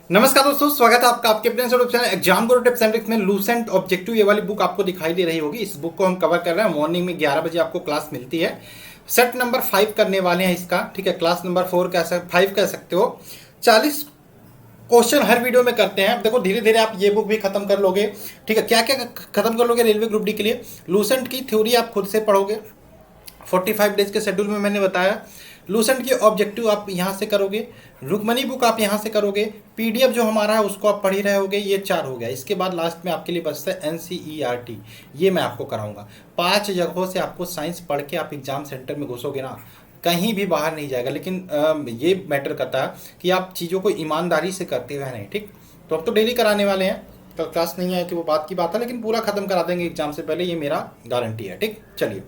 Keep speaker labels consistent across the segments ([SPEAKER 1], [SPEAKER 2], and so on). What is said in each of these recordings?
[SPEAKER 1] नमस्कार दोस्तों, स्वागत है आपका आपके अपने YouTube channel exam Guru tips and tricks में। लूसेंट ऑब्जेक्टिव ये वाली बुक आपको दिखाई दे रही होगी। इस बुक को हम कवर कर रहे हैं। मॉर्निंग में 11 बजे आपको क्लास मिलती है। सेट नंबर 5 करने वाले हैं इसका, ठीक है। क्लास नंबर 5 कह सकते हो। 40 क्वेश्चन हर वीडियो में करते हैं। अब देखो धीरे धीरे आप ये बुक भी खत्म कर लोगे, ठीक है। क्या क्या खत्म कर लोगे रेलवे ग्रुप डी के लिए? लूसेंट की थ्योरी आप खुद से पढ़ोगे, 45 डेज के शेड्यूल में मैंने बताया। लूसेंट की ऑब्जेक्टिव आप यहाँ से करोगे, रुक्मणी बुक आप यहाँ से करोगे, पीडीएफ जो हमारा है उसको आप पढ़ ही रहे होगे। ये 4 हो गया। इसके बाद लास्ट में आपके लिए बचता है एनसीईआरटी, ये मैं आपको कराऊंगा। 5 जगहों से आपको साइंस पढ़ के आप एग्जाम सेंटर में घुसोगे ना, कहीं भी बाहर नहीं जाएगा। लेकिन ये मैटर करता है कि आप चीज़ों को ईमानदारी से करते हुए नहीं, ठीक। तो अब तो डेली कराने वाले हैं, कल क्लास नहीं आए कि वो बात की बात है, लेकिन पूरा खत्म करा देंगे एग्जाम से पहले, ये मेरा गारंटी है, ठीक। चलिए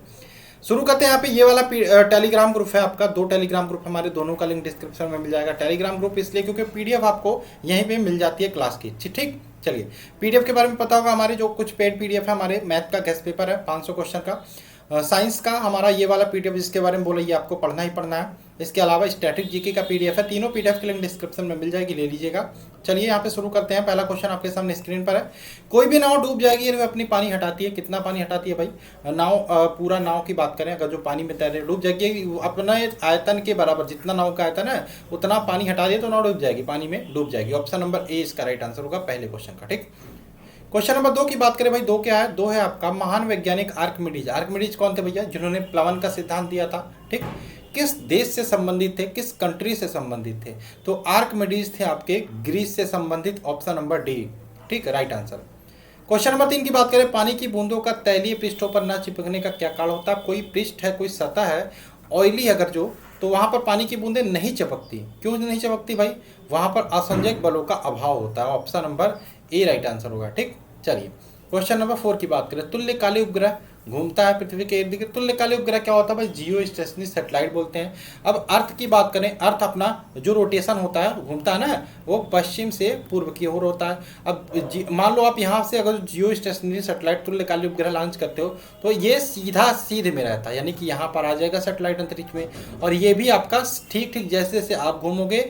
[SPEAKER 1] शुरू करते हैं। यहाँ पे ये वाला टेलीग्राम ग्रुप है आपका। 2 टेलीग्राम ग्रुप हमारे दोनों का लिंक डिस्क्रिप्शन में मिल जाएगा। टेलीग्राम ग्रुप इसलिए क्योंकि पीडीएफ आपको यहीं पे मिल जाती है क्लास की, ठीक। चलिए पीडीएफ के बारे में पता होगा। हमारे जो कुछ पेड पीडीएफ है, हमारे मैथ का गेस्ट पेपर है 500 क्वेश्चन का, साइंस का हमारा ये वाला पीडीएफ जिसके बारे में बोला, ये आपको पढ़ना ही पढ़ना है। इसके अलावा स्टैटिक जीके का पीडीएफ है। तीनों पीडीएफ के लिंक डिस्क्रिप्शन में मिल जाएगी, ले लीजिएगा। चलिए यहाँ पे शुरू करते हैं। पहला क्वेश्चन आपके सामने स्क्रीन पर है। कोई भी नाव डूब जाएगी ये अपनी पानी हटाती है। कितना पानी हटाती है भाई? नाव, पूरा नाव की बात करें, अगर जो पानी में तैर रही डूब जाएगी, अपना आयतन के बराबर जितना नाव का आयतन है उतना पानी हटा दिए तो नाव डूब जाएगी, पानी में डूब जाएगी। ऑप्शन नंबर ए इसका राइट आंसर होगा पहले क्वेश्चन का, ठीक। क्वेश्चन नंबर 2 की बात करें भाई, 2 क्या है? 2 है आपका महान वैज्ञानिक आर्किमिडीज। आर्किमिडीज कौन थे भैया? जिन्होंने प्लवन का सिद्धांत दिया था, ठीक। किस देश से संबंधित थे, किस कंट्री से संबंधित थे? तो आर्किमिडीज थे आपके ग्रीस से संबंधित। ऑप्शन नंबर डी, ठीक, राइट आंसर। क्वेश्चन नंबर 3 की बात करें, पानी की बूंदों का तैलीय पृष्ठों पर न चिपकने का क्या कारण होता है? कोई पृष्ठ है, कोई सतह है ऑयली अगर जो, तो वहां पर पानी की बूंदें नहीं चिपकती। क्यों नहीं चिपकती भाई? वहां पर असंजक बलों का अभाव होता है। Option number A right answer होगा, ठीक। चलिए क्वेश्चन नंबर 4 की बात करें, तुल्यकालिक उपग्रह घूमता है पृथ्वी के इर्द गिर्द। तुल्यकालिक उपग्रह क्या होता है भाई? जियो स्टेशनरी सैटेलाइट बोलते हैं। अब अर्थ की बात करें, अर्थ अपना जो रोटेशन होता है, घूमता है ना, वो पश्चिम से पूर्व की ओर होता है। अब मान लो आप यहाँ से अगर जियो स्टेशनरी सैटेलाइट तुल्यकालिक उपग्रह लॉन्च करते हो तो ये सीधा सीधे में रहता है, यानी कि यहाँ पर आ जाएगा सैटेलाइट अंतरिक्ष में, और ये भी आपका ठीक ठीक जैसे जैसे आप घूमोगे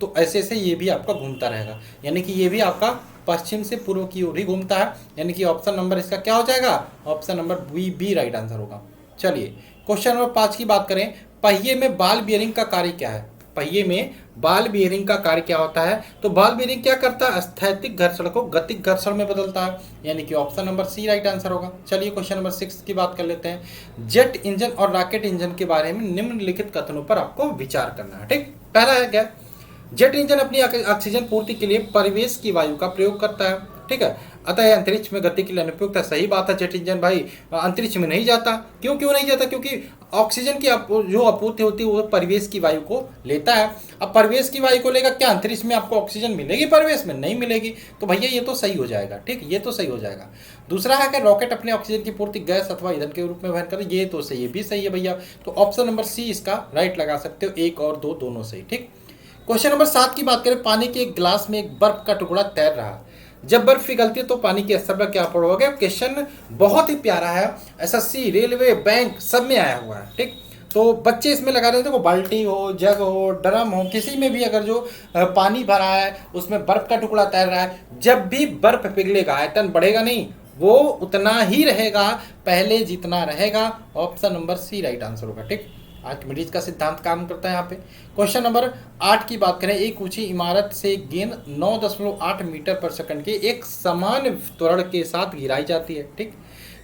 [SPEAKER 1] तो ऐसे ऐसे ये भी आपका घूमता रहेगा, यानी कि ये भी आपका पश्चिम से पूर्व की ओर ही घूमता है। यानी कि ऑप्शन नंबर इसका क्या हो जाएगा? Option number B right answer होगा। चलिए क्वेश्चन नंबर 5 की बात करें, पहिए में बॉल बियरिंग का कार्य क्या है? पहिए में बॉल बियरिंग का कार्य क्या होता है? तो बॉल बियरिंग क्या करता है? स्थैतिक घर्षण को गतिक घर्षण में बदलता है, यानी कि option number C right answer होगा। चलिए क्वेश्चन नंबर 6 की बात कर लेते हैं। जेट इंजन और रॉकेट इंजन के बारे में निम्नलिखित कथनों पर आपको विचार करना है, ठीक। पहला है क्या? जेट इंजन अपनी ऑक्सीजन पूर्ति के लिए परिवेश की वायु का प्रयोग करता है, ठीक है। अतः यह अंतरिक्ष में गति के लिए अनुपयुक्त है। सही बात है, जेट इंजन भाई अंतरिक्ष में नहीं जाता। क्यों नहीं जाता? क्योंकि ऑक्सीजन की जो आपूर्ति होती है वो परिवेश की वायु को लेता है। अब परिवेश की वायु को लेकर क्या अंतरिक्ष में आपको ऑक्सीजन मिलेगी? परिवेश में नहीं मिलेगी। तो भैया ये तो सही हो जाएगा, ठीक, ये तो सही हो जाएगा। दूसरा है कि रॉकेट अपने ऑक्सीजन की पूर्ति गैस अथवा ईंधन के रूप में वहन करे। ये तो सही है, भी सही है भैया। तो ऑप्शन नंबर सी इसका राइट लगा सकते हो, 1 और 2 दोनों सही, ठीक। क्वेश्चन नंबर 7 की बात करें, पानी के एक गिलास में एक बर्फ का टुकड़ा तैर रहा है। जब बर्फ पिघलती है तो पानी के स्तर पर क्या पड़ोगे? क्वेश्चन बहुत ही प्यारा है, एसएससी, रेलवे, बैंक सब में आया हुआ है, ठीक। तो बच्चे इसमें लगा रहे थे, बाल्टी हो, जग हो, ड्रम हो, किसी में भी अगर जो पानी भरा है उसमें बर्फ का टुकड़ा तैर रहा है, जब भी बर्फ पिघलेगा आयतन बढ़ेगा नहीं, वो उतना ही रहेगा पहले जितना रहेगा। Option number C right answer होगा, ठीक। आर्किमिडीज का सिद्धांत काम करता है यहाँ पे। क्वेश्चन नंबर 8 की बात करें, एक ऊंची इमारत से गेंद 9.8 मीटर पर सेकंड के एक समान त्वरण के साथ गिराई जाती है, ठीक।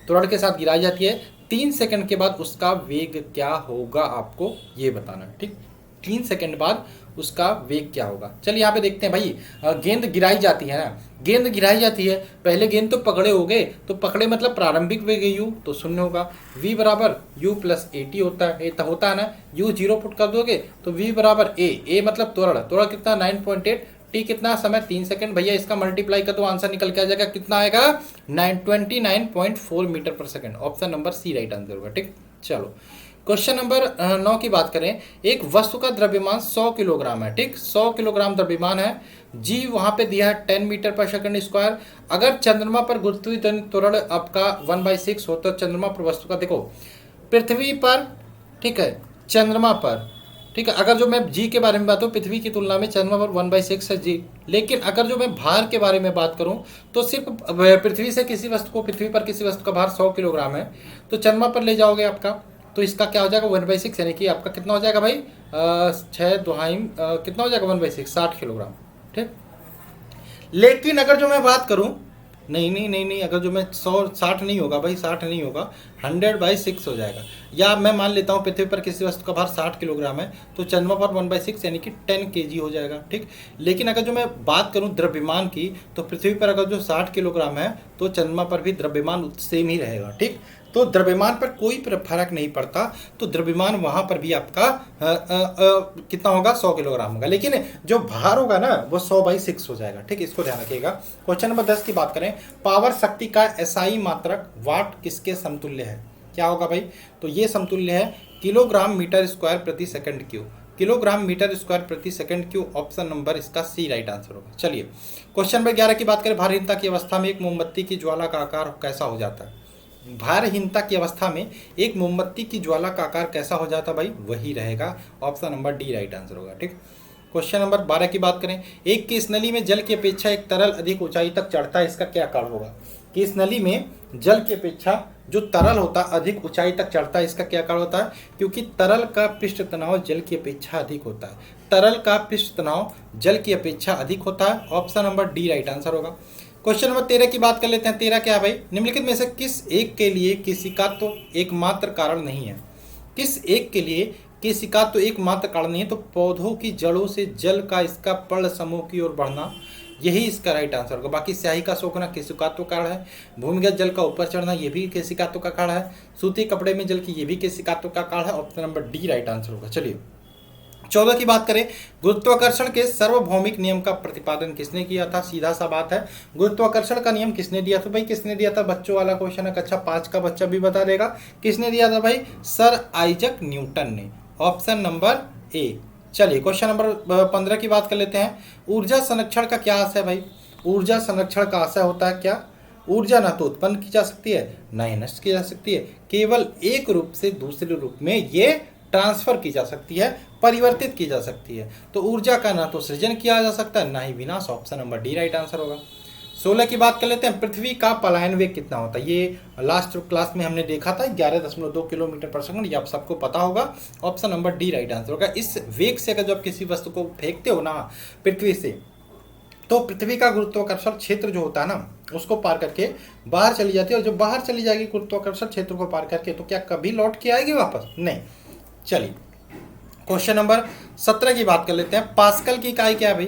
[SPEAKER 1] त्वरण के साथ गिराई जाती है, 3 सेकंड के बाद उसका वेग क्या होगा आपको ये बताना है, ठीक। 3 सेकंड बाद उसका वेग क्या होगा? चलिए यहाँ पे देखते हैं भाई। गेंद गिराई जाती है ना, गेंद गिराई जाती है, पहले गेंद तो पकड़े हो गए, तो पकड़े मतलब प्रारंभिक वेग u तो 0 होगा। v बराबर u प्लस at होता है ना, u 0 पुट कर दोगे तो v बराबर a मतलब त्वरण कितना 9.8, t कितना समय 3 सेकंड। भैया इसका मल्टीप्लाई कर दो, आंसर निकल के आ जाएगा, कितना आएगा 29.4 metre per second. Option number C right answer होगा, ठीक। चलो क्वेश्चन नंबर 9 की बात करें, एक वस्तु का द्रव्यमान 100 किलोग्राम है, ठीक, 100 किलोग्राम द्रव्यमान है। जी वहां पे दिया है 10 मीटर पर सेकंड स्क्वायर। अगर चंद्रमा पर गुरुत्वाकर्षण त्वरण आपका 1/6 हो तो चंद्रमा पर वस्तु का देखो, पृथ्वी पर, ठीक है, चंद्रमा पर, ठीक है। अगर जो मैं जी के बारे में बात करूँ, पृथ्वी की तुलना में चंद्रमा पर 1/6 है जी। लेकिन अगर जो मैं भार के बारे में बात करूँ तो सिर्फ पृथ्वी से किसी वस्तु को, पृथ्वी पर किसी वस्तु का भार 100 किलोग्राम है, तो चंद्रमा पर ले जाओगे आपका, तो इसका क्या हो जाएगा 1/6, यानी कि आपका कितना हो जाएगा भाई, 6 कितना हो जाएगा 1/6, 60 किलोग्राम। ठीक। लेकिन अगर जो मैं बात करूं, नहीं नहीं नहीं नहीं, अगर जो मैं 160 नहीं होगा भाई, 60 नहीं होगा, 100/6 हो जाएगा। या मैं मान लेता हूँ पृथ्वी पर किसी वस्तु का भार 60 किलोग्राम है, तो चंद्रमा पर 1/6 यानी कि 10 kg हो जाएगा। ठीक। लेकिन अगर जो मैं बात करूँ द्रव्यमान की, तो पृथ्वी पर अगर जो 60 किलोग्राम है, तो चंद्रमा पर भी द्रव्यमान सेम ही रहेगा। ठीक। तो द्रव्यमान पर कोई फर्क नहीं पड़ता, तो द्रव्यमान वहां पर भी आपका कितना होगा, 100 किलोग्राम होगा। लेकिन जो भार होगा ना, वो 100/6 हो जाएगा। ठीक, इसको ध्यान रखिएगा। क्वेश्चन नंबर 10 की बात करें, पावर शक्ति का एसआई मात्रक वाट किसके समतुल्य है? क्या होगा भाई? तो ये समतुल्य है किलोग्राम मीटर स्क्वायर प्रति second cube. Kilogram metre square प्रति सेकंड क्यूब, ऑप्शन नंबर इसका सी राइट आंसर होगा। चलिए क्वेश्चन नंबर 11 की बात करें, भारहीनता की अवस्था में एक मोमबत्ती की ज्वाला का आकार कैसा हो जाता है? भारहीनता की अवस्था में एक मोमबत्ती की ज्वाला का आकार कैसा हो जाता भाई? वही रहेगा, option number D right answer होगा। ठीक। क्वेश्चन नंबर 12 की बात करें, एक किस नली में जल की अपेक्षा एक तरल अधिक ऊंचाई तक चढ़ता है, इसका क्या कारण होगा? कि इस नली में जल की अपेक्षा जो तरल होता है अधिक ऊंचाई तक चढ़ता है, इसका क्या कारण होता है? क्योंकि तरल का पृष्ठ तनाव जल की अपेक्षा अधिक होता है। तरल का पृष्ठ तनाव जल की अपेक्षा अधिक होता है, option number D right answer होगा। क्वेश्चन नंबर 13 की बात कर लेते हैं। 13 क्या है भाई? निम्नलिखित में से किस एक के लिए किसी का तो एकमात्र कारण नहीं है? किस एक के लिए किसी का तो एकमात्र कारण नहीं है? तो पौधों की जड़ों से जल का इसका पर्ण समूह की ओर बढ़ना, यही इसका राइट आंसर होगा। बाकी स्याही का सोखना केशिकात्व का कारण है, भूमिगत जल का ऊपर चढ़ना ये भी केशिकात्व का कारण है, सूती कपड़े में जल की ये भी केशिकात्व का कारण है, option number D right answer होगा। चलिए 14 की बात करें, गुरुत्वाकर्षण के सार्वभौमिक नियम का प्रतिपादन किसने किया था? सीधा सा बात है, गुरुत्वाकर्षण का नियम किसने दिया था भाई? किसने दिया था? बच्चों वाला क्वेश्चन है, कक्षा 5 का बच्चा भी बता देगा किसने दिया था भाई? सर आइजक न्यूटन ने, ऑप्शन नंबर ए। चलिए क्वेश्चन नंबर 15 की बात कर लेते हैं। ऊर्जा संरक्षण का क्या आशय भाई? ऊर्जा संरक्षण का आशय होता है क्या? ऊर्जा न तो उत्पन्न की जा सकती है, न ही नष्ट की जा सकती है, केवल एक रूप से दूसरे रूप में ये ट्रांसफर की जा सकती है, परिवर्तित की जा सकती है। तो ऊर्जा का ना तो सृजन किया जा सकता है, ना ही विनाश, option number D right answer होगा। 16 की बात कर लेते हैं। पृथ्वी का पलायन वेग कितना होता है? ये लास्ट क्लास में हमने देखा था 11.2 किलोमीटर पर सेकंड, ये आप सबको पता होगा, option number D right answer होगा। इस वेग से अगर जब किसी वस्तु को फेंकते हो ना पृथ्वी से, तो पृथ्वी का गुरुत्वाकर्षण क्षेत्र जो होता है ना, उसको पार करके बाहर चली जाती है, और जब बाहर चली जाएगी गुरुत्वाकर्षण क्षेत्र को पार करके, तो क्या कभी लौट के आएगी वापस? नहीं। चलिए क्वेश्चन नंबर 17 की बात कर लेते हैं। पास्कल की इकाई क्या है भाई?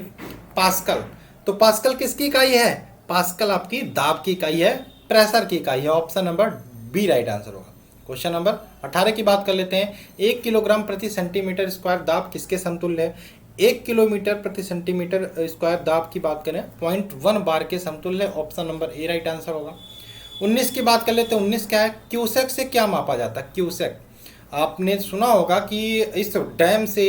[SPEAKER 1] पास्कल, तो पास्कल किसकी इकाई है? पास्कल आपकी दाब की इकाई है, प्रेशर की इकाई है, option number B right answer होगा। क्वेश्चन नंबर 18 की बात कर लेते हैं। 1 किलोग्राम प्रति सेंटीमीटर स्क्वायर दाब किसके समतुल्य है? 1 किलोमीटर प्रति सेंटीमीटर स्क्वायर दाब की बात करें 0.1 बार के समतुल्य है, option number A right answer होगा। 19 की बात कर लेते हैं। 19 क्या है? क्यूसेक से क्या मापा जाता है? क्यूसेक, आपने सुना होगा कि इस डैम से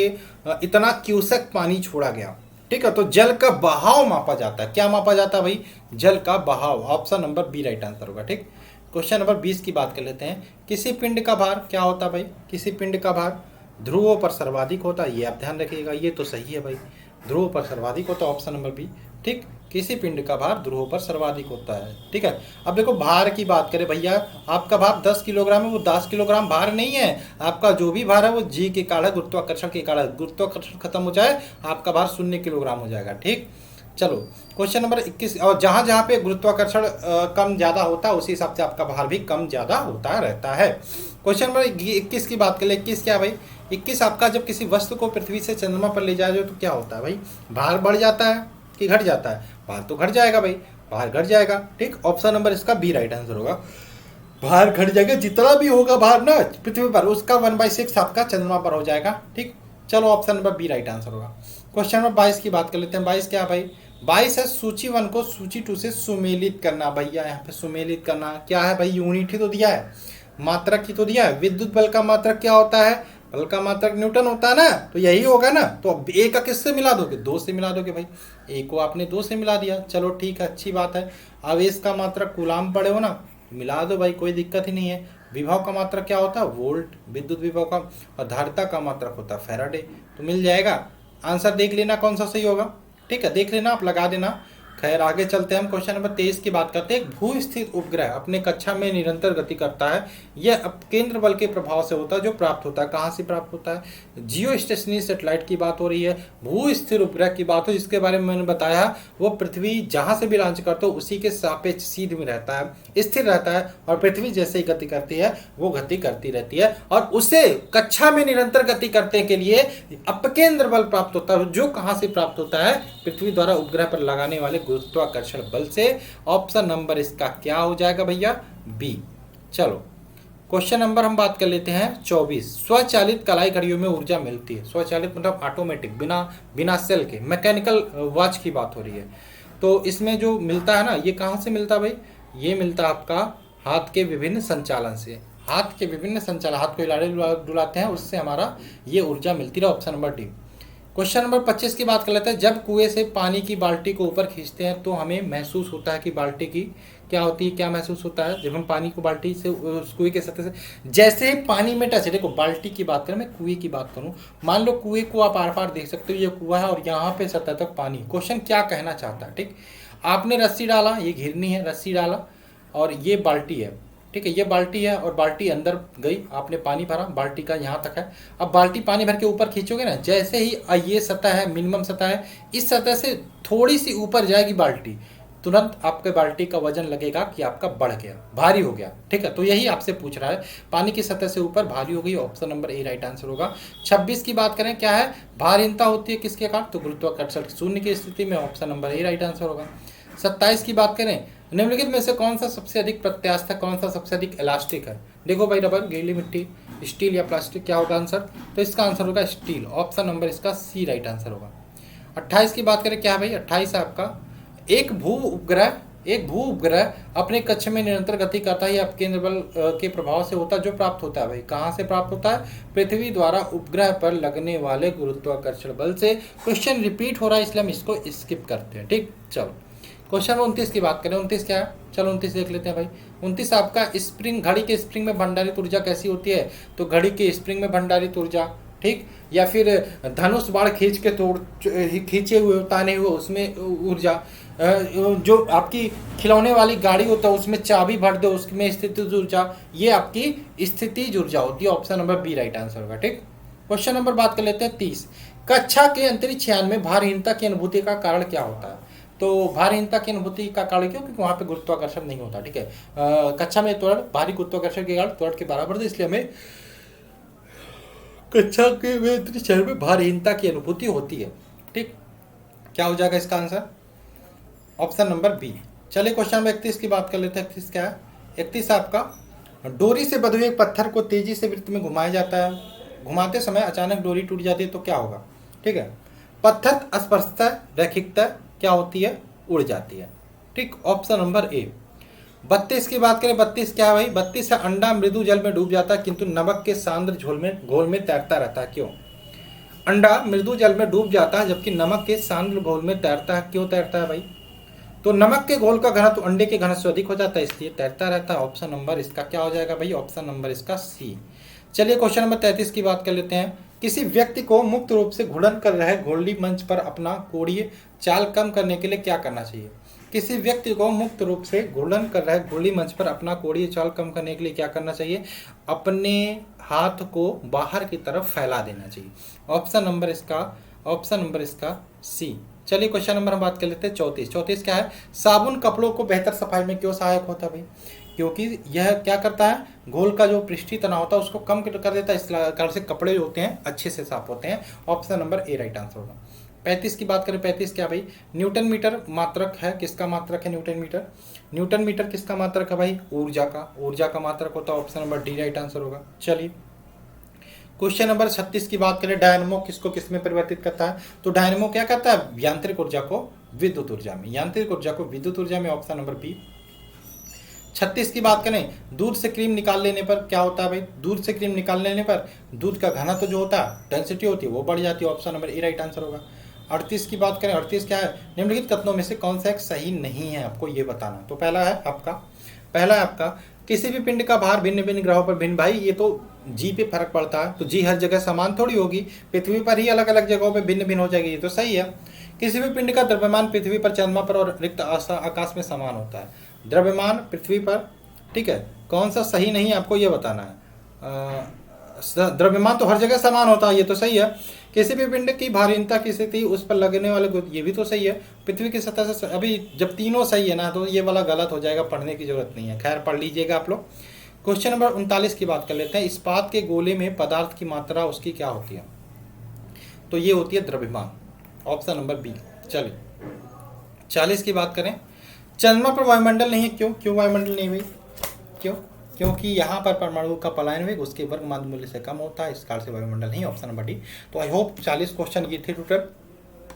[SPEAKER 1] इतना क्यूसेक पानी छोड़ा गया, ठीक है, तो जल का बहाव मापा जाता है। क्या मापा जाता है भाई? जल का बहाव, option number B right answer होगा। ठीक। क्वेश्चन नंबर 20 की बात कर लेते हैं। किसी पिंड का भार क्या होता है भाई? किसी पिंड का भार ध्रुवों पर सर्वाधिक होता है, ये आप ध्यान रखिएगा, ये तो सही है भाई, ध्रुवों पर सर्वाधिक होता है, ऑप्शन नंबर बी। ठीक, किसी पिंड का भार ध्रुवों पर सर्वाधिक होता है। ठीक है। अब देखो भार की बात करें भैया, आपका भार 10 किलोग्राम है, वो 10 किलोग्राम भार नहीं है, आपका जो भी भार है वो जी के कारण है, गुरुत्वाकर्षण के कारण है। गुरुत्वाकर्षण खत्म हो जाए आपका भार 0 किलोग्राम हो जाएगा। ठीक। चलो क्वेश्चन नंबर 21, और जहाँ जहाँ पे गुरुत्वाकर्षण कम ज़्यादा होता है उसी हिसाब से आपका भार भी कम ज़्यादा होता रहता है। क्वेश्चन नंबर 21 की बात करें। 21 क्या भाई? 21 आपका जब किसी वस्तु को पृथ्वी से चंद्रमा पर ले जाए तो क्या होता है भाई? भार बढ़ जाता है कि घट जाता है? भार तो घट जाएगा भाई, भार घट जाएगा। ठीक, ऑप्शन नंबर इसका बी राइट आंसर होगा। भार घट जाएगा, जितना भी होगा भार ना पृथ्वी पर, उसका 1/6 आपका चंद्रमा पर हो जाएगा। ठीक, चलो option number B right answer होगा। क्वेश्चन नंबर 22 की बात कर लेते हैं। 22 क्या भाई? 22 है सूची 1 को सूची 2 से सुमेलित करना। भैया यहाँ पे सुमेलित करना क्या है भाई? यूनिट ही तो दिया है, मात्रक ही तो दिया है। विद्युत बल का मात्रक क्या होता है? बल का मात्रक न्यूटन होता है ना, तो यही होगा ना। तो अब ए का किससे मिला दोगे? 2 से मिला दोगे भाई, ए को आपने 2 से मिला दिया, चलो ठीक है, अच्छी बात है। आवेश का मात्रक कूलाम पड़े हो ना, मिला दो भाई, कोई दिक्कत ही नहीं है। विभव का मात्रक क्या होता है? वोल्ट। विद्युत विभव का, और धारिता का मात्रक होता है फैराडे। तो मिल जाएगा। आंसर देख लेना कौन सा सही होगा, ठीक है, देख लेना, आप लगा देना। खैर आगे चलते हैं, हम क्वेश्चन नंबर 23 की बात करते हैं। एक भू स्थित उपग्रह अपने कक्षा में निरंतर गति करता है। यह केंद्र बल के प्रभाव से होता है जो प्राप्त होता है। कहाँ से प्राप्त होता है? जियो स्टेशनरी सेटेलाइट की बात हो रही है। भू स्थिर उपग्रह की बात हो, जिसके बारे में मैंने बताया वो पृथ्वी जहाँ से भी लॉन्च करता है उसी के सापेक्ष सीध में रहता है, स्थिर रहता है, और पृथ्वी जैसे ही गति करती है वो गति करती रहती है, और उसे कक्षा में निरंतर गति करने के लिए अपकेंद्र बल प्राप्त होता है, जो कहाँ से प्राप्त होता है? पृथ्वी द्वारा उपग्रह पर लगाने वाले गुरुत्वाकर्षण बल से। ऑप्शन नंबर इसका क्या हो जाएगा भैया? बी। चलो क्वेश्चन नंबर हम बात कर लेते हैं 24। स्वचालित कलाई घड़ियों में ऊर्जा मिलती है। स्वचालित मतलब ऑटोमेटिक, बिना सेल के, मैकेनिकल वॉच की बात हो रही है। तो इसमें जो मिलता है ना, ये कहाँ से मिलता है भाई? ये मिलता है आपका हाथ के विभिन्न संचालन से। हाथ के विभिन्न संचालन, हाथ को हिलाते डुलाते हैं, उससे हमारा ये ऊर्जा मिलती है। Option number D. Question number 25 की बात कर लेते हैं। जब कुएं से पानी की बाल्टी को ऊपर खींचते हैं तो हमें महसूस होता है कि बाल्टी की क्या होती है, क्या महसूस होता है जब हम पानी को बाल्टी से उस कुएं के सतह से जैसे ही पानी में टच, देखो बाल्टी की बात करें, मैं कुएं की बात करूं, मान लो कुएं को आप आर पार देख सकते हो, ये कुआं है और यहाँ पे सतह तक पानी। क्वेश्चन क्या कहना चाहता है? ठीक, आपने रस्सी डाला, ये घिरनी है, रस्सी डाला और ये बाल्टी है, ठीक है, ये बाल्टी है और बाल्टी अंदर गई, आपने पानी भरा, बाल्टी का यहाँ तक है। अब बाल्टी पानी भर के ऊपर खींचोगे ना, जैसे ही ये सतह है, मिनिमम सतह है, इस सतह से थोड़ी सी ऊपर जाएगी बाल्टी, तुरंत आपके बाल्टी का वजन लगेगा कि आपका बढ़ गया, भारी हो गया, ठीक है। तो यही आपसे पूछ रहा है, पानी की सतह से ऊपर भारी हो गई। Option number A right answer होगा। 26 की बात करें, क्या है? भारहीनता होती है किसके कारण? तो गुरुत्वाकर्षण शून्य की स्थिति में। Option number A right answer होगा। 27 की बात करें, निम्नलिखित में से कौन सा सबसे अधिक प्रत्यास्थ है, कौन सा सबसे अधिक इलास्टिक है? देखो भाई, रबर, गीली मिट्टी, स्टील या प्लास्टिक, क्या होगा आंसर? तो इसका आंसर होगा स्टील। ऑप्शन नंबर इसका सी राइट आंसर होगा। 28 की बात करें, क्या है भाई? 28 है आपका, एक भू उपग्रह अपने कक्ष में निरंतर गति करता है, अपकेंद्र बल के प्रभाव से होता है जो प्राप्त होता है। भाई कहाँ से प्राप्त होता है? पृथ्वी द्वारा उपग्रह पर लगने वाले गुरुत्वाकर्षण बल से। क्वेश्चन रिपीट हो रहा है इसलिए हम इसको स्किप करते हैं, ठीक। चलो क्वेश्चन 29 की बात करें। 29 क्या है? चलो 29 देख लेते हैं भाई। 29 आपका स्प्रिंग, घड़ी के स्प्रिंग में भंडारित ऊर्जा कैसी होती है? तो घड़ी के स्प्रिंग में भंडारित ऊर्जा, ठीक, या फिर धनुष बाण खींच के खींचे हुए ताने हुए उसमें ऊर्जा, जो आपकी खिलौने वाली गाड़ी होता है उसमें चाबी भर दो उसमें स्थितिज ऊर्जा, ये आपकी स्थितिज ऊर्जा होती है। Option number B right answer होगा, ठीक। क्वेश्चन नंबर बात कर लेते हैं 30। कक्षा के अंतरिक्ष यान में भारहीनता की अनुभूति का कारण क्या होता है? तो भारहीनता की अनुभूति का कारण क्यों? क्योंकि वहाँ पे गुरुत्वाकर्षण नहीं होता, ठीक है। कक्षा में त्वरण भारी गुरुत्वाकर्षण के कारण त्वरण के बराबर था, इसलिए हमें कक्षा के अंतरिक्ष यान में भारहीनता की अनुभूति होती है, ठीक। क्या हो जाएगा इसका आंसर? Option number B. चलिए क्वेश्चन नंबर 31 की बात कर लेते हैं। 31 क्या है? 31 आपका, डोरी से बंधे हुए एक पत्थर को तेजी से वृत्त में घुमाया जाता है, घुमाते समय अचानक डोरी टूट जाती है तो क्या होगा? ठीक है, पत्थर स्पर्शता रैखिकता क्या होती है? उड़ जाती है, ठीक। Option number A. 32 की बात करें, 32 क्या है भाई? 32 है, अंडा मृदु जल में डूब जाता है किंतु नमक के सांद्र घोल में तैरता रहता है, क्यों? अंडा मृदु जल में डूब जाता है जबकि नमक के सांद्र घोल में तैरता है, क्यों तैरता है भाई? तो नमक के घोल का घनत्व अंडे के घनत्व से अधिक हो जाता है इसलिए तैरता रहता है। ऑप्शन नंबर इसका क्या हो जाएगा भाई? ऑप्शन नंबर इसका सी। चलिए क्वेश्चन नंबर 33 की बात कर लेते हैं। किसी व्यक्ति को मुक्त रूप से घूर्णन कर रहे घोलडी मंच पर अपना कोणीय चाल कम करने के लिए क्या करना चाहिए? किसी व्यक्ति को मुक्त रूप से घूर्णन कर रहे घोलडी मंच पर अपना कोणीय चाल कम करने के लिए क्या करना चाहिए? अपने हाथ को बाहर की तरफ फैला देना चाहिए। ऑप्शन नंबर इसका सी। चलिए क्वेश्चन नंबर हम बात कर लेते हैं 34। 34 क्या है? साबुन कपड़ों को बेहतर सफाई में क्यों सहायक होता है भाई? क्योंकि यह क्या करता है? घोल का जो पृष्ठीय तनाव होता है उसको कम कर देता है, इस कारण से कपड़े जो होते हैं अच्छे से साफ होते हैं। Option number A right answer होगा। 35 की बात करें, 35 क्या भाई? न्यूटन मीटर मात्रक है, किसका मात्रक है न्यूटन मीटर? न्यूटन मीटर किसका मात्रक है भाई? ऊर्जा का मात्रक होता है। Option number D right answer होगा। चलिए क्वेश्चन नंबर 36 की बात करें, डायनमो किसको किस में परिवर्तित करता है? तो डायनमो क्या करता है? यांत्रिक ऊर्जा को विद्युत ऊर्जा में, यांत्रिक ऊर्जा को विद्युत ऊर्जा में। Option number B. 36 की बात करें, दूध से क्रीम निकाल लेने पर क्या होता है भाई? दूध से क्रीम निकाल लेने पर दूध का घनत्व जो होता है, डेंसिटी होती है, वो बढ़ जाती है। Option number A right answer होगा। 38 की बात करें, 38 क्या है? निम्नलिखित कथनों में से कौन सा एक सही नहीं है, आपको ये बताना। तो पहला है आपका पहला है आपका, किसी भी पिंड का भार भिन्न भिन्न ग्रहों पर भिन्न। भाई ये तो जी पे फर्क पड़ता है, तो जी हर जगह समान थोड़ी होगी, पृथ्वी पर ही अलग अलग जगहों पे भिन्न भिन्न हो जाएगी, ये तो सही है। किसी भी पिंड का द्रव्यमान पृथ्वी पर, चंद्रमा पर और रिक्त आकाश में समान होता है। द्रव्यमान पृथ्वी पर, ठीक है, कौन सा सही नहीं आपको ये बताना है। द्रव्यमान तो हर जगह समान होता है, ये तो सही है। किसी भी पिंड की भारीनता किसी थी उस पर लगने वाले गुरुत्व, ये भी तो सही है। पृथ्वी की सतह से, अभी जब तीनों सही है ना तो ये वाला गलत हो जाएगा, पढ़ने की जरूरत नहीं है, खैर पढ़ लीजिएगा आप लोग। क्वेश्चन नंबर 39 की बात कर लेते हैं। इस्पात के गोले में पदार्थ की मात्रा उसकी क्या होती है? तो ये होती है द्रव्यमान, ऑप्शन नंबर बी। चलिए 40 की बात करें। चंद्रमा पर वायुमंडल नहीं है, क्यों वायुमंडल नहीं हुई? क्यों? क्योंकि यहाँ पर परमाणु का पलायन वेग उसके वर्ग माध्य मूल्य से कम होता है, इस कारण से वायुमंडल नहीं, ऑप्शन नंबर डी। तो आई होप 40 क्वेश्चन ये थे टोटल,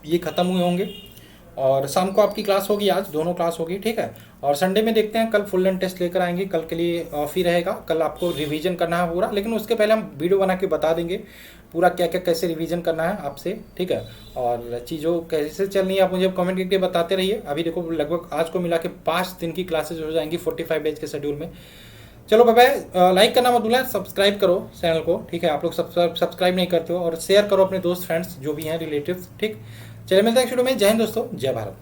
[SPEAKER 1] ये खत्म हुए होंगे। और शाम को आपकी क्लास होगी, आज दोनों क्लास होगी, ठीक है। और संडे में देखते हैं, कल फुल लेंथ टेस्ट लेकर आएंगे, कल के लिए ऑफ ही रहेगा। कल आपको रिवीजन करना है पूरा, लेकिन उसके पहले हम वीडियो बना के बता देंगे पूरा क्या क्या कैसे रिवीजन करना है आपसे, ठीक है। और चीज़ों कैसे चलनी है आप मुझे कमेंट करके बताते रहिए। अभी देखो लगभग आज को मिला के 5 दिन की क्लासेज हो जाएंगी 45 डेज के शेड्यूल में। चलो बाय बाय। लाइक करना मत भूलें, सब्सक्राइब करो चैनल को, ठीक है। आप लोग सब्सक्राइब नहीं करते हो, और शेयर करो अपने दोस्त फ्रेंड्स जो भी हैं रिलेटिव्स, ठीक। चलिए मिलते हैं शुरू में। जय हिंद दोस्तों, जय भारत।